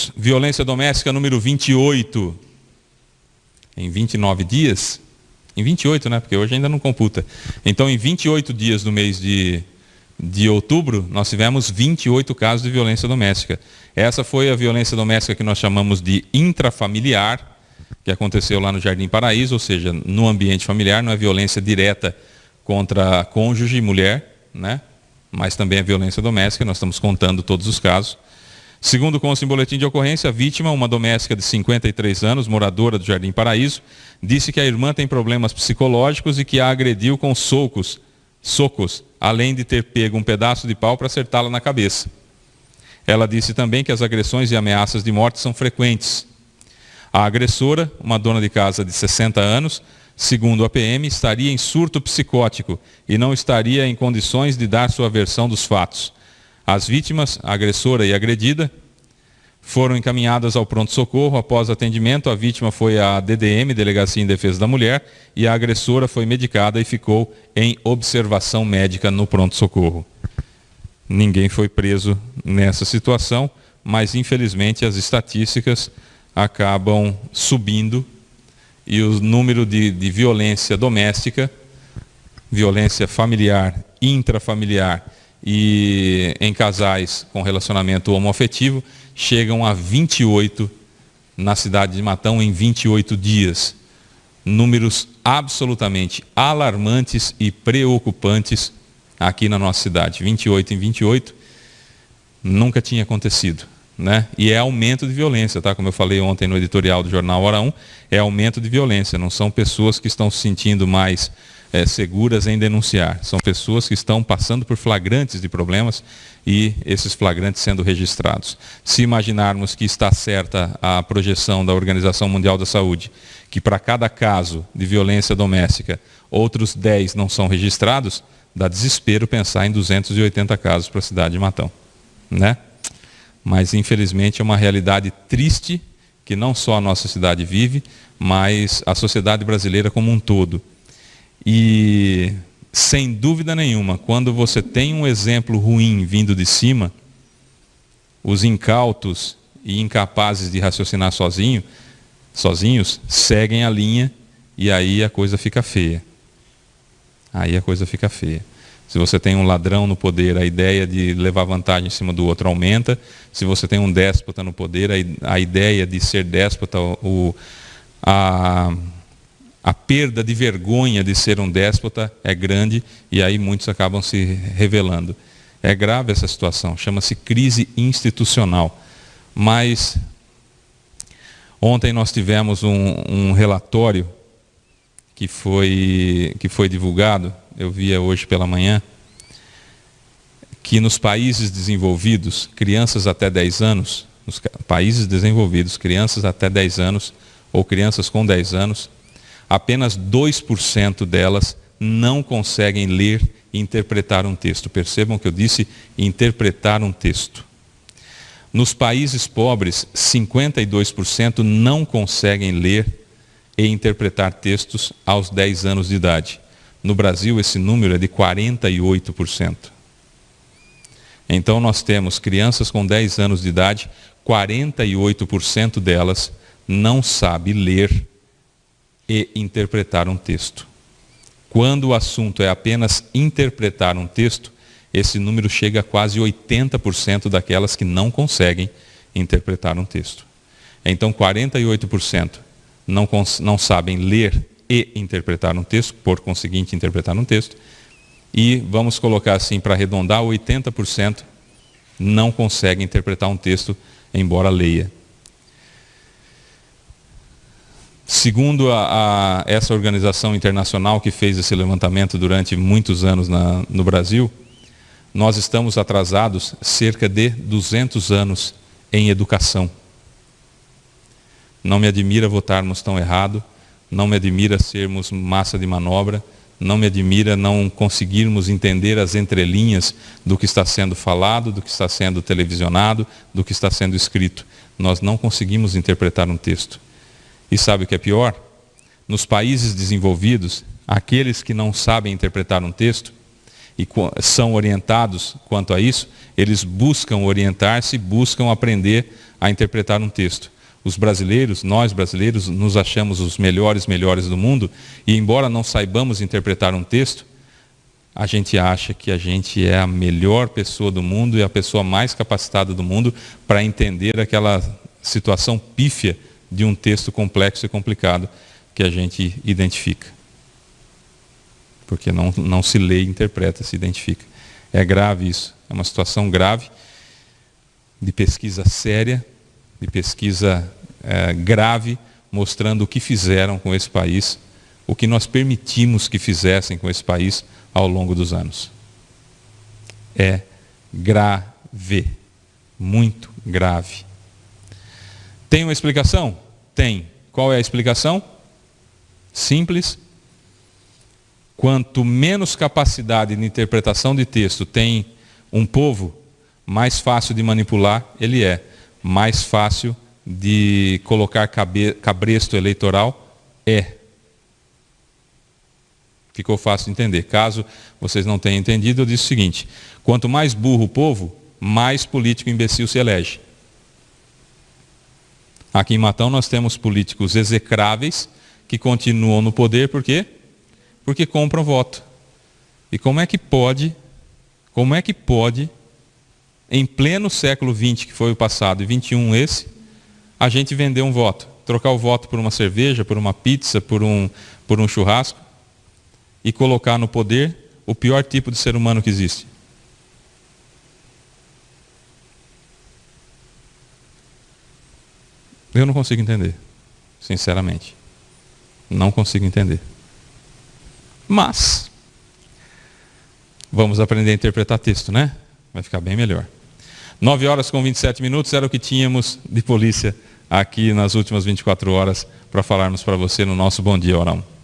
temos violência doméstica número 28, em 29 dias, em 28, né? Porque hoje ainda não computa. Então, em 28 dias do mês de outubro, nós tivemos 28 casos de violência doméstica. Essa foi a violência doméstica que nós chamamos de intrafamiliar, que aconteceu lá no Jardim Paraíso, ou seja, no ambiente familiar, não é violência direta contra cônjuge e mulher, né? Mas também é violência doméstica, nós estamos contando todos os casos. Segundo consta em boletim de ocorrência, a vítima, uma doméstica de 53 anos, moradora do Jardim Paraíso, disse que a irmã tem problemas psicológicos e que a agrediu com socos, além de ter pego um pedaço de pau para acertá-la na cabeça. Ela disse também que as agressões e ameaças de morte são frequentes. A agressora, uma dona de casa de 60 anos, segundo a PM, estaria em surto psicótico e não estaria em condições de dar sua versão dos fatos. As vítimas, a agressora e a agredida, foram encaminhadas ao pronto-socorro. Após atendimento, a vítima foi à DDM, Delegacia em Defesa da Mulher, e a agressora foi medicada e ficou em observação médica no pronto-socorro. Ninguém foi preso nessa situação, mas infelizmente as estatísticas acabam subindo e o número de violência doméstica, violência familiar, intrafamiliar e em casais com relacionamento homoafetivo, chegam a 28 na cidade de Matão em 28 dias. Números absolutamente alarmantes e preocupantes aqui na nossa cidade. 28 em 28, nunca tinha acontecido, né? E é aumento de violência, tá? Como eu falei ontem no editorial do jornal Hora 1, é aumento de violência, não são pessoas que estão se sentindo mais seguras em denunciar, são pessoas que estão passando por flagrantes de problemas e esses flagrantes sendo registrados. Se imaginarmos que está certa a projeção da Organização Mundial da Saúde, que para cada caso de violência doméstica, outros 10 não são registrados, dá desespero pensar em 280 casos para a cidade de Matão, né? Mas infelizmente é uma realidade triste que não só a nossa cidade vive, mas a sociedade brasileira como um todo. E sem dúvida nenhuma, quando você tem um exemplo ruim vindo de cima, os incautos e incapazes de raciocinar sozinhos, seguem a linha e aí a coisa fica feia. Aí a coisa fica feia. Se você tem um ladrão no poder, a ideia de levar vantagem em cima do outro aumenta. Se você tem um déspota no poder, a ideia de ser déspota, a perda de vergonha de ser um déspota é grande e aí muitos acabam se revelando. É grave essa situação, chama-se crise institucional. Mas ontem nós tivemos um relatório que foi divulgado, eu via hoje pela manhã, que nos países desenvolvidos, crianças até 10 anos, nos países desenvolvidos, crianças até 10 anos, ou crianças com 10 anos, apenas 2% delas não conseguem ler e interpretar um texto. Percebam que eu disse interpretar um texto. Nos países pobres, 52% não conseguem ler e interpretar textos aos 10 anos de idade. No Brasil, esse número é de 48%. Então, nós temos crianças com 10 anos de idade, 48% delas não sabe ler e interpretar um texto. Quando o assunto é apenas interpretar um texto, esse número chega a quase 80% daquelas que não conseguem interpretar um texto. Então, 48% não sabem ler e interpretar um texto, por conseguinte, interpretar um texto. E vamos colocar assim, para arredondar, 80% não conseguem interpretar um texto, embora leia. Segundo essa organização internacional que fez esse levantamento durante muitos anos no Brasil, nós estamos atrasados cerca de 200 anos em educação. Não me admira votarmos tão errado, não me admira sermos massa de manobra, não me admira não conseguirmos entender as entrelinhas do que está sendo falado, do que está sendo televisionado, do que está sendo escrito. Nós não conseguimos interpretar um texto. E sabe o que é pior? Nos países desenvolvidos, aqueles que não sabem interpretar um texto, e são orientados quanto a isso, eles buscam orientar-se, buscam aprender a interpretar um texto. Os brasileiros, nós brasileiros, nos achamos os melhores do mundo, e embora não saibamos interpretar um texto, a gente acha que a gente é a melhor pessoa do mundo e a pessoa mais capacitada do mundo para entender aquela situação pífia de um texto complexo e complicado que a gente identifica. Porque não se lê, interpreta, se identifica. É grave isso. É uma situação grave, de pesquisa séria, de pesquisa grave, mostrando o que fizeram com esse país, o que nós permitimos que fizessem com esse país ao longo dos anos. É grave. Muito grave. Tem uma explicação? Tem. Qual é a explicação? Simples. Quanto menos capacidade de interpretação de texto tem um povo, mais fácil de manipular ele é. Mais fácil de colocar cabresto eleitoral é. Ficou fácil de entender. Caso vocês não tenham entendido, eu disse o seguinte: quanto mais burro o povo, mais político imbecil se elege. Aqui em Matão nós temos políticos execráveis que continuam no poder, por quê? Porque compram voto. E como é que pode, em pleno século XX, que foi o passado, e XXI esse, a gente vender um voto? Trocar o voto por uma cerveja, por uma pizza, por um churrasco, e colocar no poder o pior tipo de ser humano que existe. Eu não consigo entender, sinceramente. Não consigo entender. Mas, vamos aprender a interpretar texto, né? Vai ficar bem melhor. 9h27 era o que tínhamos de polícia aqui nas últimas 24 horas para falarmos para você no nosso Bom Dia Orão.